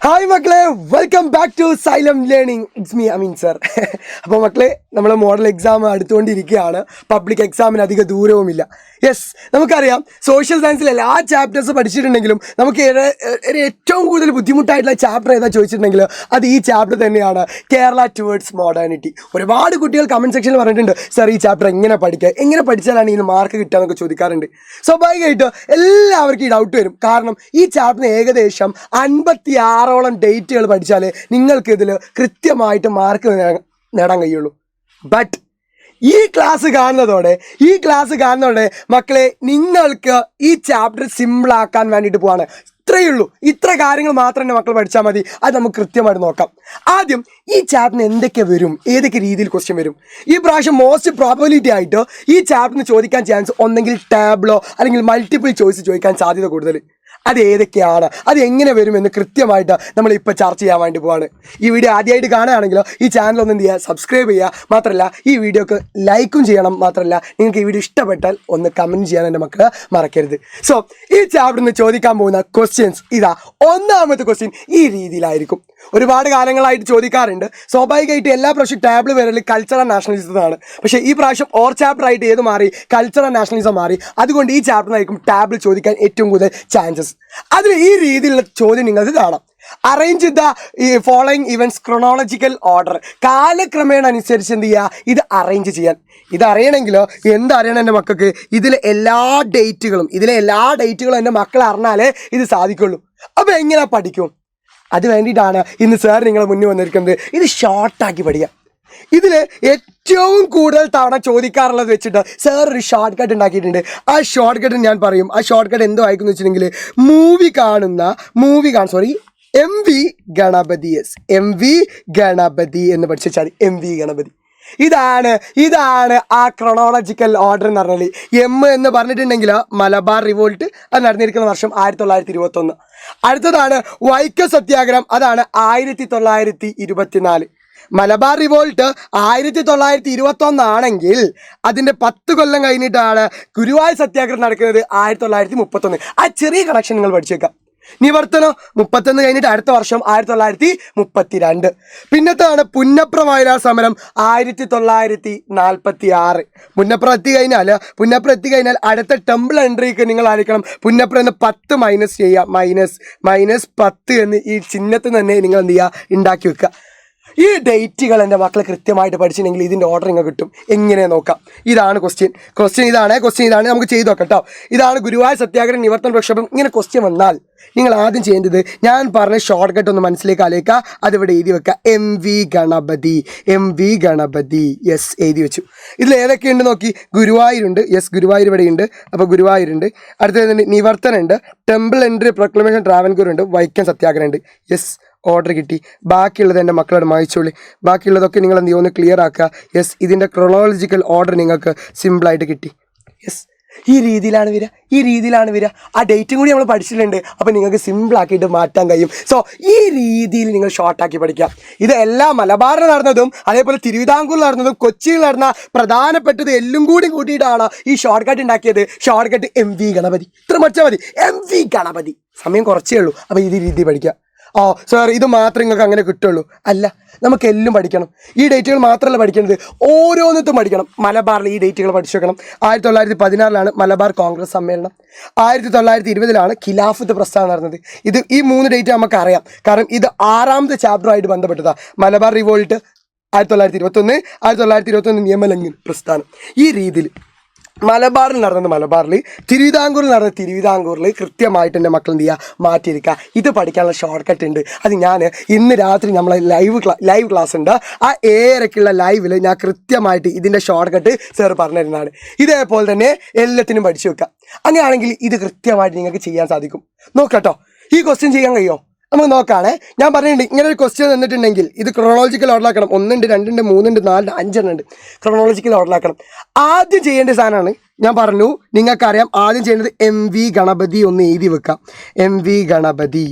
Hi മക്കളെ, welcome back to Xylem learning. It's me Ameen sir. അപ്പോൾ മക്കളെ, നമ്മൾ മോഡൽ എക്സാം അടുത്തുകൊണ്ടിരിക്കുകയാണ്. പബ്ലിക് എക്സാമിന് അധിക ദൂരവുമില്ല. യെസ്, നമുക്കറിയാം സോഷ്യൽ സയൻസിൽ എല്ലാ ചാപ്റ്റേഴ്സ് പഠിച്ചിട്ടുണ്ടെങ്കിലും നമുക്ക് ഏറ്റവും കൂടുതൽ ബുദ്ധിമുട്ടായിട്ടുള്ള ചാപ്റ്റർ ഏതാ ചോദിച്ചിട്ടുണ്ടെങ്കിൽ അത് ഈ ചാപ്റ്റർ തന്നെയാണ്, കേരള ടുവേർഡ്സ് മോഡേണിറ്റി. ഒരുപാട് കുട്ടികൾ കമൻറ്റ് സെക്ഷനിൽ പറഞ്ഞിട്ടുണ്ട്, സർ ഈ ചാപ്റ്റർ എങ്ങനെ പഠിക്കുക, എങ്ങനെ പഠിച്ചാലാണ് ഇതിന് മാർക്ക് കിട്ടുക എന്നൊക്കെ ചോദിക്കാറുണ്ട്. സ്വാഭാവികമായിട്ട് എല്ലാവർക്കും ഈ ഡൗട്ട് വരും. കാരണം ഈ ചാപ്റ്ററിന് ഏകദേശം 56ഓളം ഡേറ്റുകൾ പഠിച്ചാൽ നിങ്ങൾക്ക് ഇതിൽ കൃത്യമായിട്ട് മാർക്ക് നേടാൻ കഴിയുള്ളൂ. ബട്ട് ഈ ക്ലാസ് കാണുന്നതോടെ മക്കളെ, നിങ്ങൾക്ക് ഈ ചാപ്റ്റർ സിമ്പിളാക്കാൻ വേണ്ടിയിട്ട് പോവാണ്. ഇത്രയേ ഉള്ളൂ. ഇത്ര കാര്യങ്ങൾ മാത്രം തന്നെ മക്കൾ പഠിച്ചാൽ മതി. അത് നമുക്ക് കൃത്യമായിട്ട് നോക്കാം. ആദ്യം ഈ ചാപ്റ്ററിന് എന്തൊക്കെ വരും, ഏതൊക്കെ രീതിയിൽ ക്വസ്റ്റ്യൻ വരും. ഈ പ്രാവശ്യം മോസ്റ്റ് പ്രോബബിലിറ്റി ആയിട്ട് ഈ ചാപ്റ്ററിന് ചോദിക്കാൻ ചാൻസ് ഒന്നെങ്കിൽ ടാബ്ലോ അല്ലെങ്കിൽ മൾട്ടിപ്പിൾ ചോയ്സ് ചോദിക്കാൻ സാധ്യത കൂടുതൽ. അത് ഏതൊക്കെയാണ്, അത് എങ്ങനെ വരുമെന്ന് കൃത്യമായിട്ട് നമ്മളിപ്പോൾ ചർച്ച ചെയ്യാൻ വേണ്ടി പോവാണ്. ഈ വീഡിയോ ആദ്യമായിട്ട് കാണുകയാണെങ്കിലോ ഈ ചാനൽ ഒന്ന് എന്ത് ചെയ്യുക, സബ്സ്ക്രൈബ് ചെയ്യുക. മാത്രമല്ല ഈ വീഡിയോക്ക് ലൈക്കും ചെയ്യണം. മാത്രമല്ല നിങ്ങൾക്ക് ഈ വീഡിയോ ഇഷ്ടപ്പെട്ടാൽ ഒന്ന് കമൻറ്റ് ചെയ്യാൻ എൻ്റെ മക്കൾ മറക്കരുത്. സോ ഈ ചാപ്റ്ററിന് ചോദിക്കാൻ പോകുന്ന ക്വസ്റ്റ്യൻസ് ഇതാ. ഒന്നാമത്തെ ക്വസ്റ്റ്യൻ ഈ രീതിയിലായിരിക്കും. ഒരുപാട് കാലങ്ങളായിട്ട് ചോദിക്കാറുണ്ട്. സ്വാഭാവികമായിട്ട് എല്ലാ പ്രാവശ്യം ടാബിൾ വരൽ കൾച്ചർ ആൻഡ് നാഷണലിസമാണ്. പക്ഷേ ഈ പ്രാവശ്യം ഓർ ചാപ്റ്റർ ആയിട്ട് ഏത് മാറി, കൾച്ചർ ആൻഡ് നാഷണലിസം മാറി. അതുകൊണ്ട് ഈ ചാപ്റ്ററിനായിരിക്കും ടാബിൾ ചോദിക്കാൻ ഏറ്റവും കൂടുതൽ ചാൻസസ്. അതിൽ ഈ രീതിയിലുള്ള ചോദ്യം നിങ്ങൾക്ക് കാണാം. Arrange the following events chronological order. കാലക്രമേണ അനുസരിച്ച് എന്ത് ചെയ്യുക, ഇത് അറേഞ്ച് ചെയ്യാൻ. ഇത് അറിയണമെങ്കിലോ എന്തറിയണം എൻ്റെ മക്കൾക്ക്, ഇതിലെ എല്ലാ ഡേറ്റുകളും എൻ്റെ മക്കൾ അറിഞ്ഞാലേ ഇത് സാധിക്കുള്ളൂ. അപ്പോൾ എങ്ങനെ പഠിക്കും? അത് വേണ്ടിയിട്ടാണ് ഇന്ന് സാർ നിങ്ങളെ മുന്നിൽ വന്നിരിക്കുന്നത്. ഇത് ഷോർട്ടാക്കി പഠിക്കാം. ഇതിൽ ഏറ്റവും കൂടുതൽ തവണ ചോദിക്കാറുള്ളത് വെച്ചിട്ട് സാർ ഒരു ഷോർട്ട് കട്ട് ഉണ്ടാക്കിയിട്ടുണ്ട്. ആ ഷോർട്ട് കട്ട് ഞാൻ പറയും. ആ ഷോർട്ട് കട്ട് എന്തോ ആയിക്കുന്നു വെച്ചിട്ടുണ്ടെങ്കിൽ എം വി ഗണപതി എന്ന് പഠിച്ചാൽ എം വി ഗണപതി. ഇതാണ് ആ ക്രൊണോളജിക്കൽ ഓർഡർ എന്ന് പറഞ്ഞാൽ. എം എന്ന് പറഞ്ഞിട്ടുണ്ടെങ്കിൽ മലബാർ റിവോൾട്ട്, അത് നടന്നിരിക്കുന്ന വർഷം 1921. അടുത്തതാണ് വൈക്കം സത്യാഗ്രഹം, അതാണ് 1924. മലബാർ റിവോൾട്ട് 1921 ആണെങ്കിൽ അതിൻ്റെ 10 കൊല്ലം കഴിഞ്ഞിട്ടാണ് ഗുരുവായൂർ സത്യാഗ്രഹം നടക്കുന്നത് 1931. ആ ചെറിയ കണക്ഷൻ നിങ്ങൾ പഠിച്ചേക്കാം. നിവർത്തനം 31 കഴിഞ്ഞിട്ട് അടുത്ത വർഷം 1932. പിന്നത്താണ് പുന്നപ്ര വയലാർ സമരം 1946. പുന്നപ്ര എത്തി കഴിഞ്ഞാൽ അടുത്ത ടെമ്പിൾ എൻട്രിക്ക് നിങ്ങൾ ആയിരിക്കണം പുന്നപ്ര എന്ന് 10 മൈനസ് ചെയ്യുക. മൈനസ് 10 എന്ന് ഈ ചിഹ്നത്തിൽ തന്നെ നിങ്ങൾ എന്ത് ചെയ്യുക, ഉണ്ടാക്കി വെക്കുക. ഈ ഡേറ്റുകൾ എൻ്റെ മക്കൾ കൃത്യമായിട്ട് പഠിച്ചിട്ടുണ്ടെങ്കിൽ ഇതിൻ്റെ ഓർഡർ ഇങ്ങനെ കിട്ടും. എങ്ങനെ നോക്കാം. ഇതാണ് ക്വസ്റ്റ്യൻ ഇതാണ്. നമുക്ക് ചെയ്ത് നോക്കാം കേട്ടോ. ഇതാണ് ഗുരുവായൂർ സത്യാഗ്രഹം, നിവർത്തന പ്രക്ഷോഭം. ഇങ്ങനെ ക്വസ്റ്റ്യൻ വന്നാൽ നിങ്ങൾ ആദ്യം ചെയ്യേണ്ടത്, ഞാൻ പറഞ്ഞ ഷോർട്ട് കട്ട് ഒന്ന് മനസ്സിലേക്ക് ആലോചിക്കുക. അതിവിടെ എഴുതി വെക്കുക, എം വി ഗണപതി. യെസ്, എഴുതി വെച്ചു. ഇതിൽ ഏതൊക്കെയുണ്ട് നോക്കി. ഗുരുവായൂരുണ്ട്. യെസ്, ഗുരുവായൂർ ഇവിടെയുണ്ട്. അപ്പോൾ ഗുരുവായൂരുണ്ട്. അടുത്തത് നിവർത്തനുണ്ട്. ടെമ്പിൾ എൻട്രി പ്രൊക്ലമേഷൻ ട്രാവൻകൂർ ഉണ്ട്. വൈക്കം സത്യാഗ്രഹം ഉണ്ട്. യെസ്, ഓർഡർ കിട്ടി. ബാക്കിയുള്ളത് എൻ്റെ മക്കളോട് വായിച്ചോളി. ബാക്കിയുള്ളതൊക്കെ നിങ്ങൾ എന്ത് ചെയ്യുമെന്ന് ക്ലിയർ ആക്കുക. യെസ്, ഇതിൻ്റെ ക്രൊണോളജിക്കൽ ഓർഡർ നിങ്ങൾക്ക് സിമ്പിളായിട്ട് കിട്ടി. യെസ്, ഈ രീതിയിലാണ് വരിക. ആ ഡേറ്റും കൂടി നമ്മൾ പഠിച്ചിട്ടുണ്ട്. അപ്പോൾ നിങ്ങൾക്ക് സിമ്പിളാക്കിയിട്ട് മാറ്റാൻ കഴിയും. സോ ഈ രീതിയിൽ നിങ്ങൾ ഷോർട്ടാക്കി പഠിക്കാം. ഇത് എല്ലാ മലബാറിൽ നടന്നതും അതേപോലെ തിരുവിതാംകൂറിൽ നടന്നതും കൊച്ചിയിൽ നടന്ന പ്രധാനപ്പെട്ടത് എല്ലാം കൂടി കൂട്ടിയിട്ടാണ് ഈ ഷോർട്ട് കട്ട് ഉണ്ടാക്കിയത്. Short cut M V Ganapathi. ഇത്ര മച്ചാൽ മതി, എം വി ഗണപതി. സമയം കുറച്ചേ ഉള്ളൂ. അപ്പോൾ ഈ രീതി പഠിക്കുക. സാർ ഇത് മാത്രം നിങ്ങൾക്ക് അങ്ങനെ കിട്ടുള്ളൂ. അല്ല, നമുക്ക് എല്ലാം പഠിക്കണം. ഈ ഡേറ്റുകൾ മാത്രമല്ല പഠിക്കുന്നത്, ഓരോന്നിട്ടും പഠിക്കണം. മലബാറിൽ ഈ ഡേറ്റുകൾ പഠിച്ചു വെക്കണം. 1916 മലബാർ കോൺഗ്രസ് സമ്മേളനം. 1920 ഖിലാഫത്ത് പ്രസ്ഥാനം നടന്നത്. ഈ 3 ഡേറ്റ് നമുക്കറിയാം. കാരണം ഇത് 6ാമത്തെ ചാപ്റ്ററുമായിട്ട് ബന്ധപ്പെട്ടതാണ്. മലബാർ റിവോൾട്ട് 1921, 1921 നിയമലംഘന പ്രസ്ഥാനം. ഈ രീതിയിൽ മലബാറിൽ തിരുവിതാംകൂറിൽ കൃത്യമായിട്ട് എൻ്റെ മക്കൾ എന്ത് ചെയ്യുക, മാറ്റിയിരിക്കുക. ഇത് പഠിക്കാനുള്ള ഷോർട്ട് കട്ട് ഉണ്ട്. അത് ഞാൻ ഇന്ന് രാത്രി നമ്മളെ ലൈവ് ക്ലാസ് ഉണ്ട്. ആ 7:30 ലൈവിൽ ഞാൻ കൃത്യമായിട്ട് ഇതിൻ്റെ ഷോർട്ട് കട്ട് സാർ പറഞ്ഞു തരുന്നതാണ്. ഇതേപോലെ തന്നെ എല്ലാത്തിനും പഠിച്ചു വെക്കുക. അങ്ങനെയാണെങ്കിൽ ഇത് കൃത്യമായിട്ട് നിങ്ങൾക്ക് ചെയ്യാൻ സാധിക്കും. നോക്കട്ടോ, ഈ ക്വസ്റ്റ്യൻ ചെയ്യാൻ കഴിയുമോ? നമുക്ക് നോക്കാണേ. ഞാൻ പറഞ്ഞിട്ടുണ്ട്, ഇങ്ങനെ ഒരു ക്വസ്റ്റ്യൻ തന്നിട്ടുണ്ടെങ്കിൽ ഇത് ക്രൊണോളജിക്കൽ ഓർഡറാക്കണം. 1 ഉണ്ട്, 2 ഉണ്ട്, 3 ഉണ്ട്, 4 ഉണ്ട്, 5 ഉണ്ട്. ക്രൊണോളജിക്കൽ ഓർഡറാക്കണം. ആദ്യം ചെയ്യേണ്ട സാധനമാണ് ഞാൻ പറഞ്ഞു, നിങ്ങൾക്കറിയാം. ആദ്യം ചെയ്യേണ്ടത് എം വി ഗണപതി ഒന്ന് എഴുതി വെക്കാം. M V Ganapathi.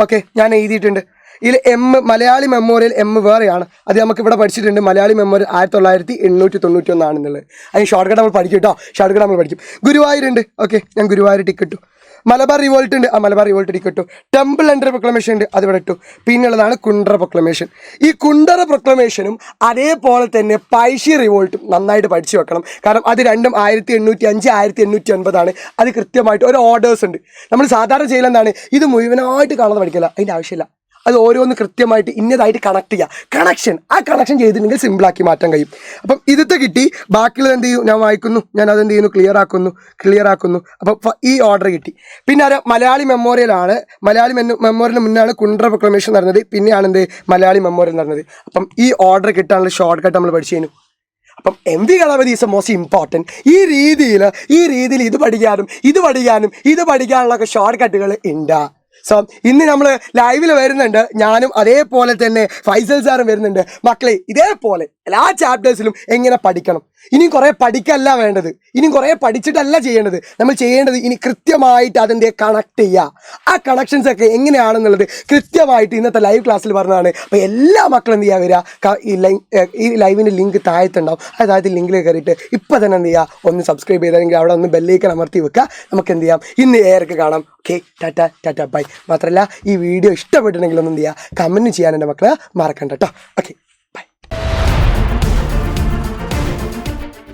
ഓക്കെ, ഞാൻ എഴുതിയിട്ടുണ്ട്. ഇതിൽ മലയാളി മെമ്മോറിയൽ വേറെയാണ്. അത് നമുക്ക് ഇവിടെ പഠിച്ചിട്ടുണ്ട്. മലയാളി മെമ്മോറിയൽ 1891 അതിന് ഷോർട്ട് കട്ട് നമ്മൾ പഠിക്കും കേട്ടോ. ഗുരുവായൂരുണ്ട്. ഓക്കെ, ഞാൻ ഗുരുവായൂർ ടിക്കറ്റു. മലബാർ റിവോൾട്ട് ഉണ്ട്, മലബാർ റിവോൾട്ട് ഇരിക്കട്ടു. ടെമ്പിൾ അണ്ടർ പ്രൊക്ലമേഷൻ ഉണ്ട്, അത് ഇവിടെ ഇട്ടു. പിന്നുള്ളതാണ് കുണ്ടറ പ്രൊക്ലമേഷൻ. ഈ കുണ്ടറ പ്രൊക്ലമേഷനും അതേപോലെ തന്നെ പൈശി റിവോൾട്ടും നന്നായിട്ട് പഠിച്ചു വെക്കണം. കാരണം അത് രണ്ടും 1805 1809 അത് കൃത്യമായിട്ട് ഒരു ഓർഡേഴ്സ് ഉണ്ട്. നമ്മൾ സാധാരണ ചെയ്യലെന്താണ്, ഇത് മുഴുവനായിട്ട് കാണാതെ പഠിക്കില്ല, അതിൻ്റെ ആവശ്യമില്ല. അത് ഓരോന്ന് കൃത്യമായിട്ട് ഇന്നതായിട്ട് കണക്ട് ചെയ്യുക. ആ കണക്ഷൻ ചെയ്തിട്ടുണ്ടെങ്കിൽ സിമ്പിളാക്കി മാറ്റാൻ കഴിയും. അപ്പം ഇതൊക്കെ കിട്ടി. ബാക്കിയുള്ളത് എന്ത് ചെയ്യും, ഞാൻ വായിക്കുന്നു, ഞാൻ അതെന്ത് ചെയ്യുന്നു, ക്ലിയർ ആക്കുന്നു. അപ്പം ഈ ഓർഡർ കിട്ടി. പിന്നെ അത് മലയാളി മെമ്മോറിയലാണ്. മലയാളി മെമ്മോറിയലിന് മുന്നാണ് കുണ്ടറ പ്രൊക്ലമേഷൻ നടന്നത്, പിന്നെയാണ് എന്ത് മലയാളി മെമ്മോറിയൽ നടന്നത്. അപ്പം ഈ ഓർഡർ കിട്ടാനുള്ള ഷോർട്ട് കട്ട് നമ്മൾ പഠിച്ചു കഴിഞ്ഞു. അപ്പം M V Ganapathi is a most important. ഈ രീതിയിൽ ഇത് പഠിക്കാനുള്ള ഷോർട്ട് കട്ടുകൾ ഉണ്ട്. സോ ഇന്ന് നമ്മൾ ലൈവിൽ വരുന്നുണ്ട്, ഞാനും അതേപോലെ തന്നെ ഫൈസൽ സാറും വരുന്നുണ്ട്. മക്കളെ ഇതേപോലെ എല്ലാ ചാപ്റ്റേഴ്സിലും എങ്ങനെ പഠിക്കണം. ഇനിയും കുറേ പഠിക്കല്ല വേണ്ടത്, ഇനിയും കുറേ പഠിച്ചിട്ടല്ല ചെയ്യേണ്ടത്. നമ്മൾ ചെയ്യേണ്ടത് ഇനി കൃത്യമായിട്ട് അതിൻ്റെ കണക്ട് ചെയ്യുക. ആ കണക്ഷൻസ് ഒക്കെ എങ്ങനെയാണെന്നുള്ളത് കൃത്യമായിട്ട് ഇന്നത്തെ ലൈവ് ക്ലാസ്സിൽ പറഞ്ഞതാണ്. അപ്പോൾ എല്ലാ മക്കളും എന്ത് ചെയ്യുക, വരിക. ഈ ലൈവിൻ്റെ ലിങ്ക് താഴത്തുണ്ടാവും. ആ താഴത്തെ ലിങ്കിൽ കയറിയിട്ട് ഇപ്പം തന്നെ എന്ത് ചെയ്യുക, ഒന്ന് സബ്സ്ക്രൈബ് ചെയ്തെങ്കിൽ അവിടെ ഒന്ന് ബെല്ലൈക്കൺ അമർത്തി വെക്കുക. നമുക്ക് എന്ത് ചെയ്യാം, ഇന്ന് ഏർക്ക് കാണാം. Okay, Tata by. മാത്രമല്ല ഈ വീഡിയോ ഇഷ്ടപ്പെട്ടിട്ടുണ്ടെങ്കിൽ ഒന്ന് എന്ത് ചെയ്യുക, കമൻറ്റ് ചെയ്യാൻ എൻ്റെ മക്കളെ മറക്കണ്ട കേട്ടോ. ഓക്കെ.